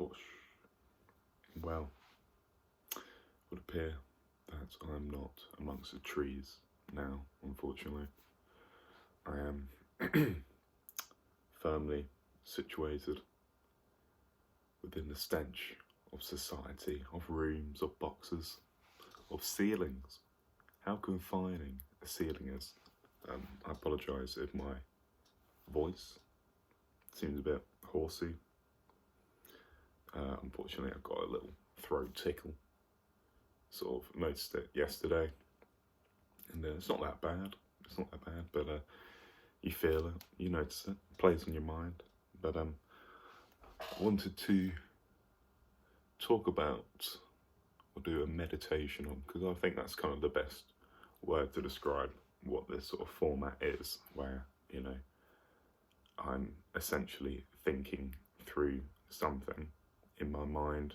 bush. Well, it would appear that I'm not amongst the trees now, unfortunately. I am firmly situated within the stench of society, of rooms, of boxes, of ceilings. How confining a ceiling is. I apologise if my voice seems a bit horsey. Unfortunately, I've got a little throat tickle. Sort of noticed it yesterday, and it's not that bad. It's not that bad, but you feel it, you notice it, it plays on your mind. But I wanted to talk about or do a meditation on, because I think that's kind of the best word to describe what this sort of format is, where, you know, I'm essentially thinking through something in my mind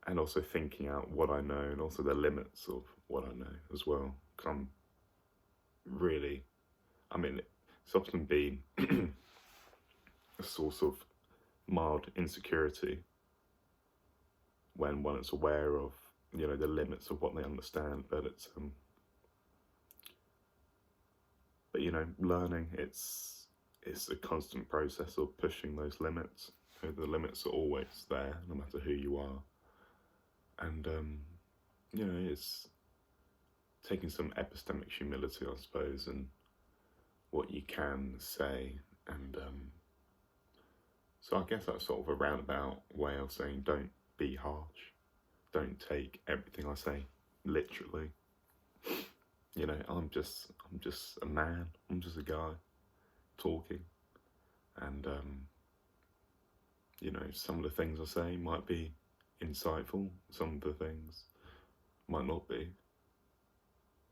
and also thinking out what I know and also the limits of what I know as well. Because I'm really, it's often been a source of mild insecurity when one is aware of, you know, the limits of what they understand, but it's but you know, learning, it's a constant process of pushing those limits. You know, the limits are always there, no matter who you are. And you know, it's taking some epistemic humility, I suppose, and what you can say. And so I guess that's sort of a roundabout way of saying, don't be harsh. Don't take everything I say literally. You know, I'm just a man. I'm just a guy talking, and you know, some of the things I say might be insightful. Some of the things might not be.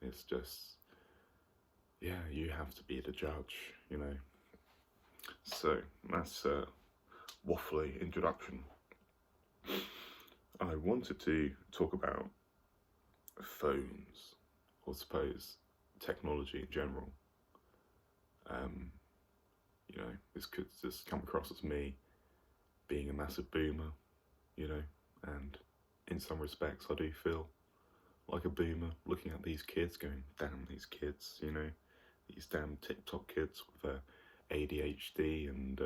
It's just, yeah, you have to be the judge, you know. So that's a waffly introduction. I wanted to talk about phones, or suppose technology in general. You know, this could just come across as me being a massive boomer, you know, and in some respects I do feel like a boomer looking at these kids going, damn, these kids, you know, these damn TikTok kids with their ADHD and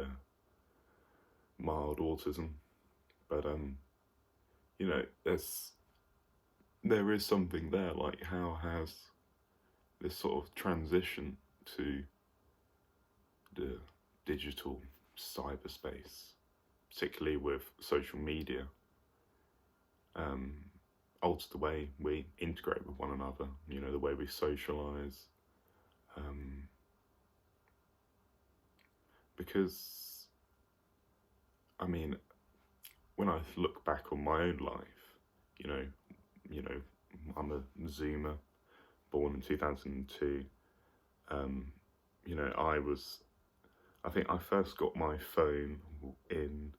mild autism. But you know, there is something there, like how has this sort of transition to the digital cyberspace, particularly with social media, altered the way we integrate with one another, you know, the way we socialise. Because, I mean, when I look back on my own life, you know, I'm a Zoomer, born in 2002. You know, I think I first got my phone in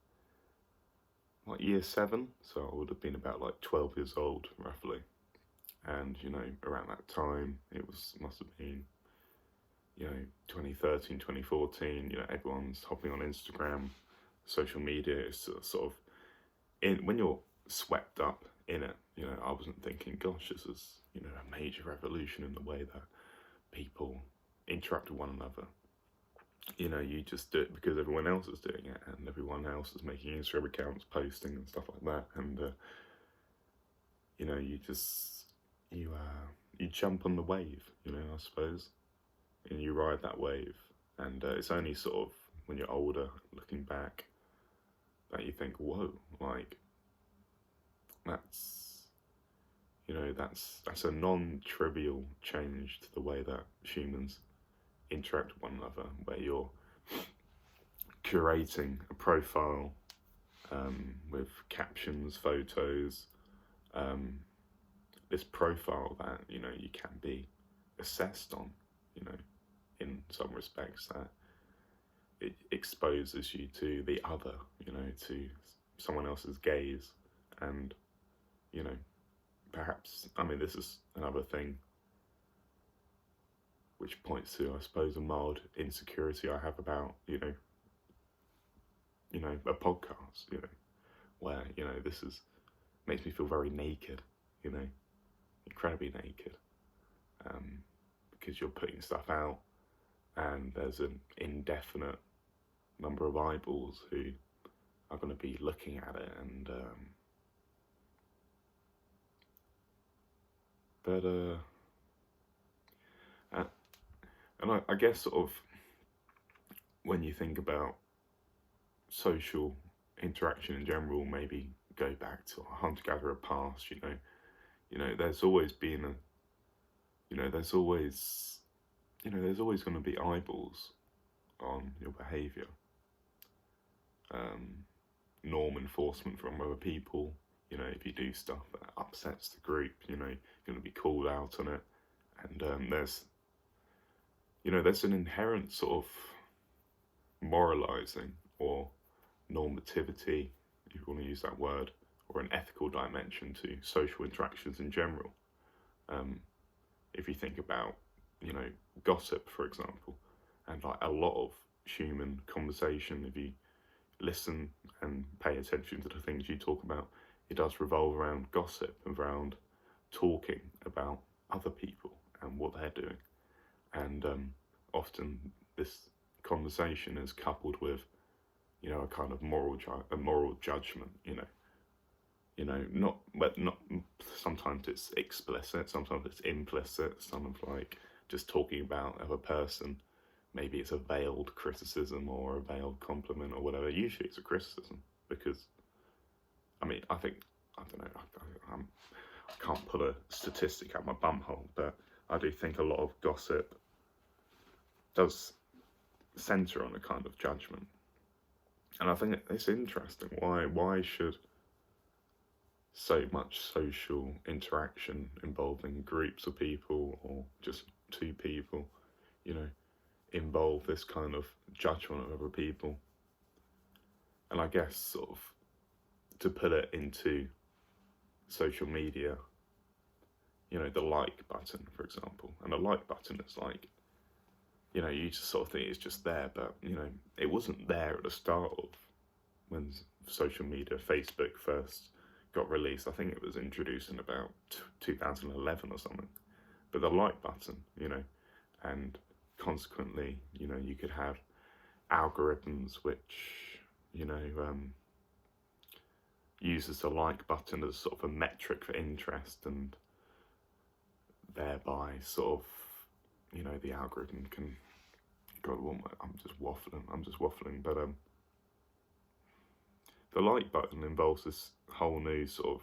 like year 7, so I would have been about like 12 years old, roughly. And, you know, around that time, must have been, you know, 2013, 2014, you know, everyone's hopping on Instagram, social media. It's sort of, when you're swept up in it, you know, I wasn't thinking, gosh, this is, you know, a major revolution in the way that people interact with one another. You know, you just do it because everyone else is doing it, and everyone else is making Instagram accounts, posting and stuff like that. And you know, you jump on the wave, you know, I suppose, and you ride that wave. And it's only sort of when you're older, looking back, that you think, whoa, like that's, you know, that's a non-trivial change to the way that humans interact with one another, where you're curating a profile with captions, photos, this profile that, you know, you can be assessed on, you know, in some respects, that it exposes you to the other, you know, to someone else's gaze. And, you know, perhaps, I mean, this is another thing which points to, I suppose, a mild insecurity I have about, you know, a podcast, where, this makes me feel very naked, incredibly naked, because you're putting stuff out and there's an indefinite number of eyeballs who are going to be looking at it, and and I guess sort of when you think about social interaction in general, maybe go back to a hunter-gatherer past, there's always been there's always going to be eyeballs on your behaviour. Norm enforcement from other people, if you do stuff that upsets the group, you're going to be called out on it. And there's an inherent sort of moralising or normativity, if you want to use that word, or an ethical dimension to social interactions in general. If you think about, gossip, for example, and like a lot of human conversation, if you listen and pay attention to the things you talk about, it does revolve around gossip, around talking about other people and what they're doing. And often this conversation is coupled with, a kind of moral judgment, not sometimes it's explicit, sometimes it's implicit, some of like just talking about a person. Maybe it's a veiled criticism or a veiled compliment or whatever. Usually it's a criticism because, I can't pull a statistic out my bumhole, but I do think a lot of gossip does centre on a kind of judgment. And I think it's interesting. Why should so much social interaction involving groups of people or just two people, involve this kind of judgment of other people? And I guess sort of to put it into social media, the like button, for example. And the like button is like, you just sort of think it's just there, but, it wasn't there at the start of when social media, Facebook first got released. I think it was introduced in about 2011 or something. But the like button, and consequently, you could have algorithms which, uses the like button as sort of a metric for interest, and thereby sort of, the algorithm can, God, I'm just waffling, but the like button involves this whole new sort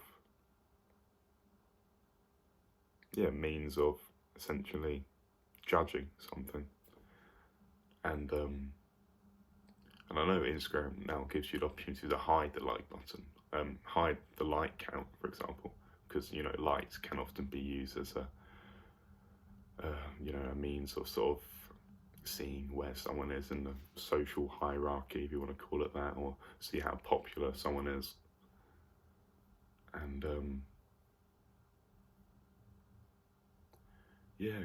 of, means of essentially judging something. And I know Instagram now gives you the opportunity to hide the like button, hide the like count, for example, because, likes can often be used as a means of sort of seeing where someone is in the social hierarchy, if you want to call it that, or see how popular someone is. And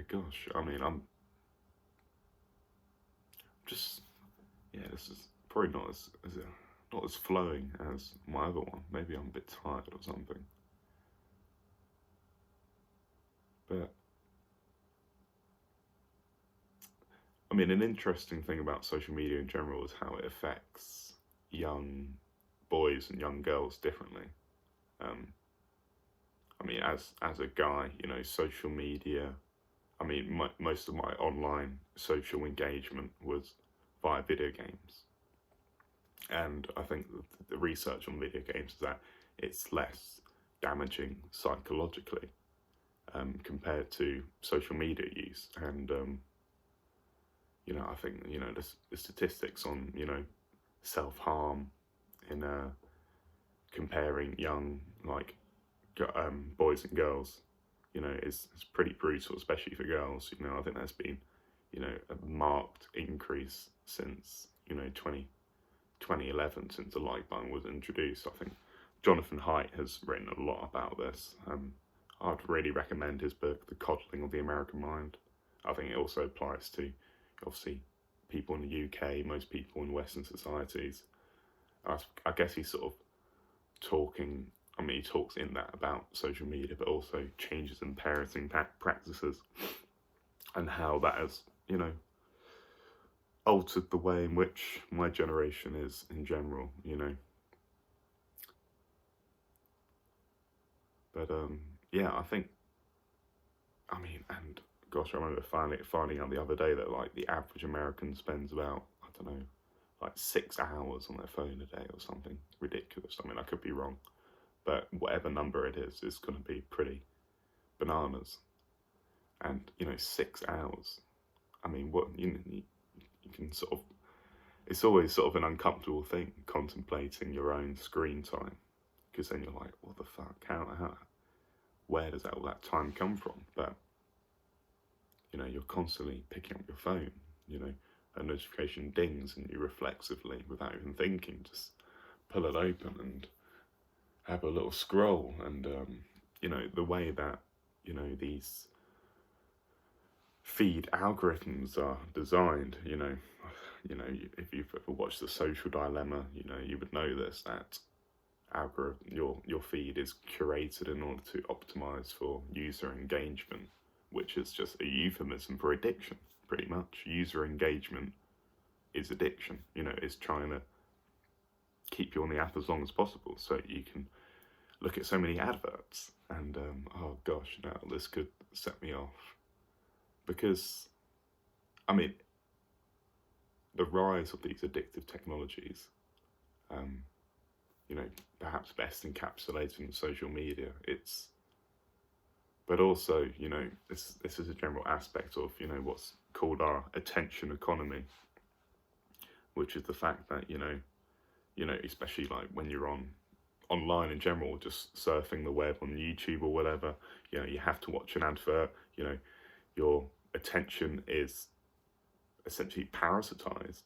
gosh, I'm just, this is probably not as flowing as my other one. Maybe I'm a bit tired or something. But an interesting thing about social media in general is how it affects young boys and young girls differently. As a guy, social media, most of my online social engagement was via video games. And I think the research on video games is that it's less damaging psychologically compared to social media use. And I think, the statistics on, self-harm in comparing young, boys and girls, is pretty brutal, especially for girls. I think there's been, a marked increase since, 2011, since the like button was introduced. I think Jonathan Haidt has written a lot about this. I'd really recommend his book, The Coddling of the American Mind. I think it also applies to, obviously, people in the UK, most people in Western societies. I guess he's sort of talking, I mean, he talks in that about social media, but also changes in parenting practices and how that has, altered the way in which my generation is in general, But yeah, I mean, and gosh, I remember finding out the other day that like the average American spends about, I don't know, like 6 hours on their phone a day or something ridiculous. I mean, I could be wrong, but whatever number it is going to be pretty bananas. And 6 hours. I mean, what you can sort of. It's always sort of an uncomfortable thing contemplating your own screen time, because then you're like, what the fuck? Where does all that time come from? But you're constantly picking up your phone. A notification dings, and you reflexively, without even thinking, just pull it open and have a little scroll. And the way that these feed algorithms are designed, if you've ever watched The Social Dilemma, you would know this, that algorithm, your feed is curated in order to optimize for user engagement, which is just a euphemism for addiction, pretty much. User engagement is addiction. It's trying to keep you on the app as long as possible so you can look at so many adverts. And oh gosh, now this could set me off, because I mean, the rise of these addictive technologies, perhaps best encapsulated in social media. But also, this is a general aspect of, what's called our attention economy, which is the fact that, especially like when you're online in general, just surfing the web on YouTube or whatever, you have to watch an advert, your attention is essentially parasitized,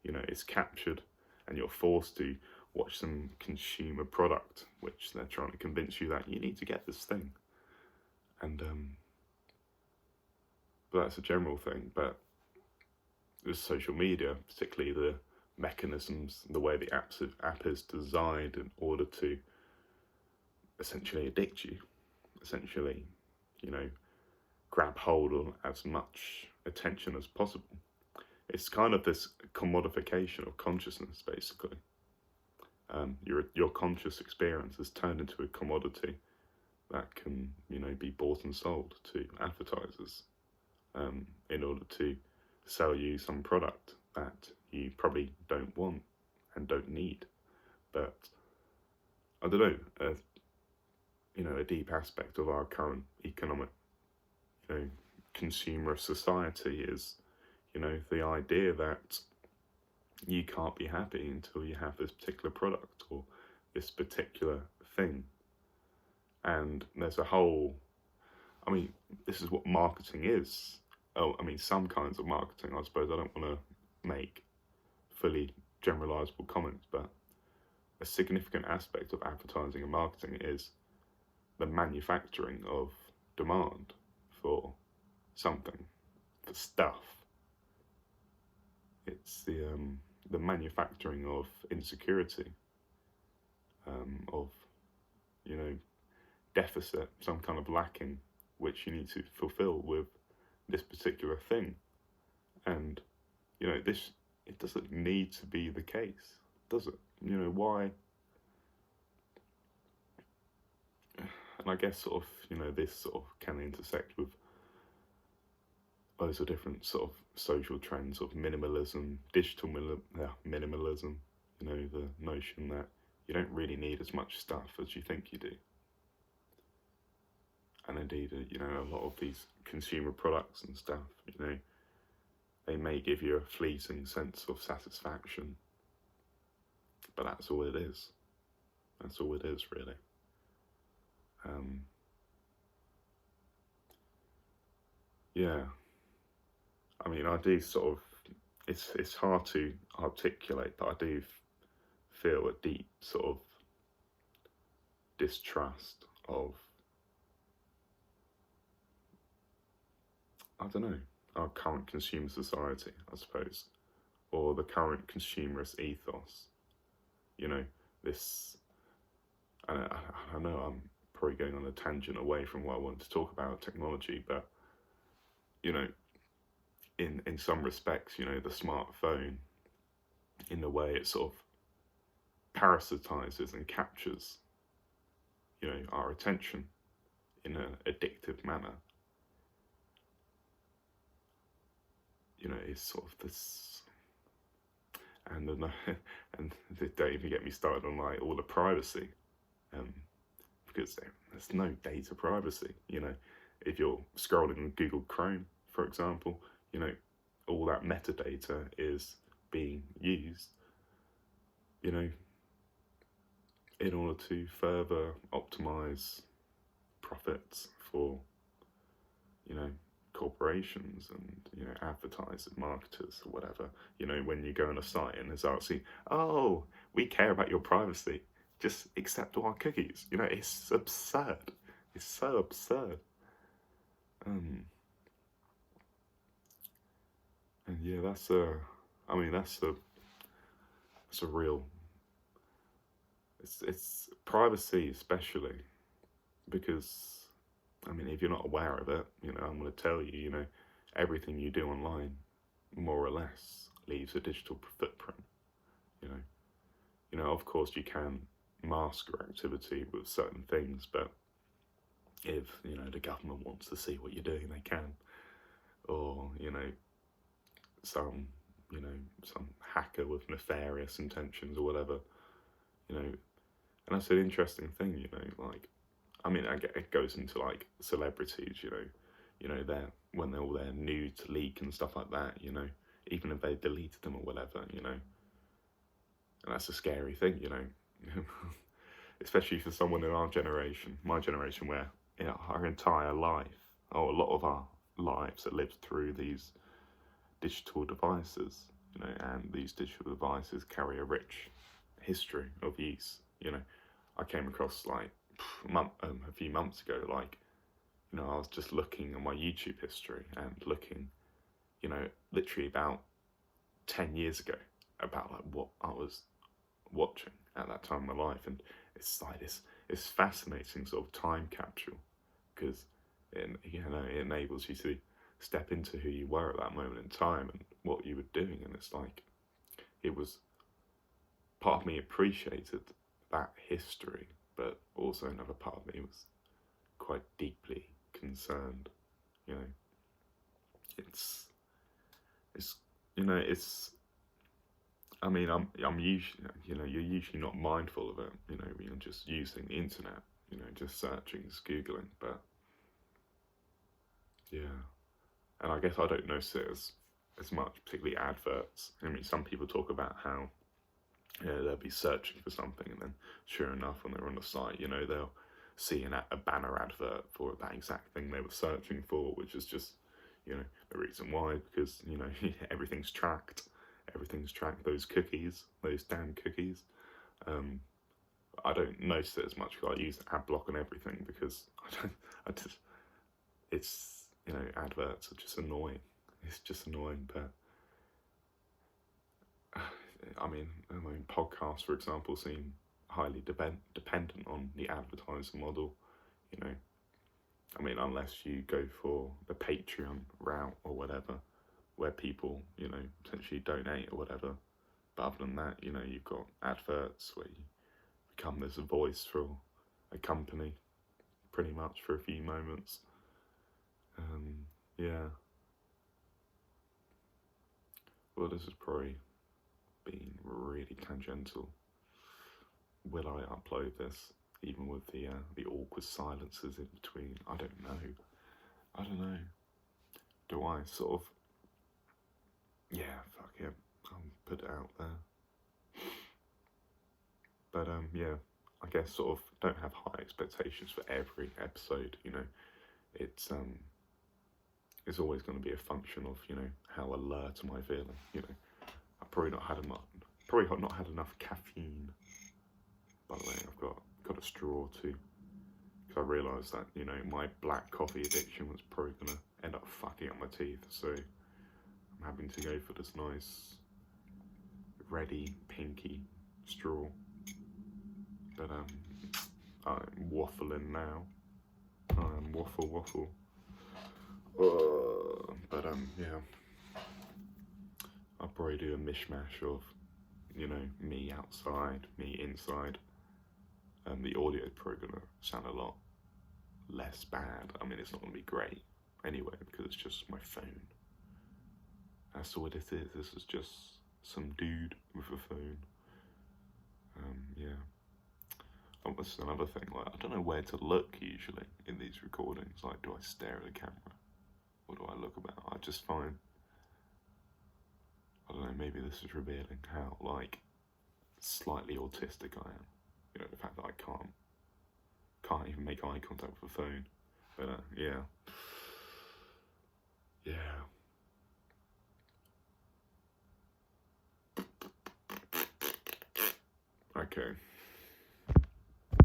it's captured, and you're forced to watch some consumer product, which they're trying to convince you that you need to get this thing. And but that's a general thing. But with social media, particularly the mechanisms, the way the app is designed in order to essentially addict you, essentially, grab hold of as much attention as possible. It's kind of this commodification of consciousness, basically. Your conscious experience is turned into a commodity that can, be bought and sold to advertisers in order to sell you some product that you probably don't want and don't need. But I don't know, a deep aspect of our current economic, consumer society is, the idea that you can't be happy until you have this particular product or this particular thing. And there's a whole, I mean, this is what marketing is. Oh, I mean, some kinds of marketing, I suppose. I don't want to make fully generalizable comments, but a significant aspect of advertising and marketing is the manufacturing of demand for something, for stuff. It's the manufacturing of insecurity, of, deficit, some kind of lacking, which you need to fulfill with this particular thing. And, it doesn't need to be the case, does it? Why? And I guess sort of, this sort of can intersect with loads of different sort of social trends of minimalism, digital minimalism, the notion that you don't really need as much stuff as you think you do. And indeed, a lot of these consumer products and stuff, they may give you a fleeting sense of satisfaction, but that's all it is. That's all it is, really. Yeah. I mean, I do sort of, it's hard to articulate, but I do feel a deep sort of distrust of, I don't know, our current consumer society, I suppose, or the current consumerist ethos. you know, this, I know I'm probably going on a tangent away from what I wanted to talk about, technology, but, you know, in some respects, you know, the smartphone, in the way it sort of parasitizes and captures, you know, our attention in an addictive manner, you know, is sort of this, and and don't even get me started on like all the privacy, because there's no data privacy. You know, if you're scrolling on Google Chrome, for example, you know, all that metadata is being used, you know, in order to further optimize profits for, you know, corporations and, you know, advertisers, marketers, or whatever. You know, when you go on a site and there's actually, oh, we care about your privacy, just accept all our cookies. You know, it's absurd. It's so absurd. And yeah, that's a real, it's privacy, especially because, I mean, if you're not aware of it, you know, I'm going to tell you, you know, everything you do online, more or less, leaves a digital footprint. You know, of course you can mask your activity with certain things, but if, you know, the government wants to see what you're doing, they can. Or, you know, some hacker with nefarious intentions or whatever, you know. And that's an interesting thing, you know, like, I mean, it goes into like celebrities, you know, when they're all their nudes leak and stuff like that, you know, even if they deleted them or whatever, you know. And that's a scary thing, you know, especially for someone in our generation, my generation, where, you know, our entire life, or a lot of our lives, are lived through these digital devices, you know, and these digital devices carry a rich history of use. You know, I came across like a few months ago, like, you know, I was just looking at my YouTube history and looking, you know, literally about 10 years ago, about like what I was watching at that time in my life. And it's like this fascinating sort of time capsule, because it, you know, it enables you to step into who you were at that moment in time and what you were doing. And it's like, it was, part of me appreciated that history, but also another part of me was quite deeply concerned. You know, it's you know, it's, I mean, I'm usually, you know, you're usually not mindful of it, you know, when you're just using the internet, you know, just searching, just Googling, but yeah. And I guess I don't notice it as much, particularly adverts. I mean, some people talk about how, you know, they'll be searching for something, and then sure enough, when they're on the site, you know, they'll see a banner advert for that exact thing they were searching for, which is just, you know, the reason why, because, you know, everything's tracked. Everything's tracked. Those cookies, those damn cookies. I don't notice it as much because I use ad block and everything, because it's, you know, adverts are just annoying. It's just annoying, but I mean, podcasts, for example, seem highly dependent on the advertiser model, you know. I mean, unless you go for the Patreon route or whatever, where people, you know, potentially donate or whatever. But other than that, you know, you've got adverts where you become this voice for a company, pretty much, for a few moments. Yeah. Well, this has probably been really tangential. Will I upload this, even with the awkward silences in between? I don't know. Do I sort of? Yeah, fuck it. I'll put it out there. But yeah, I guess sort of don't have high expectations for every episode. You know, it's always going to be a function of, you know, how alert am I feeling. You know, I've probably not had enough caffeine. By the way, I've got a straw too, because I realised that, you know, my black coffee addiction was probably going to end up fucking up my teeth. So I'm having to go for this nice, reddy, pinky straw. But I'm waffling now. I'm waffle. But yeah, I'll probably do a mishmash of, you know, me outside, me inside. The audio is probably gonna sound a lot less bad. I mean, it's not gonna be great anyway because it's just my phone. That's what it is. This is just some dude with a phone. Yeah. Oh, that's another thing. Like, I don't know where to look usually in these recordings. Like, do I stare at the camera? What do I look about? I just find, I don't know, maybe this is revealing how, like, slightly autistic I am. You know, the fact that I can't even make eye contact with a phone. But, yeah. Yeah. Okay.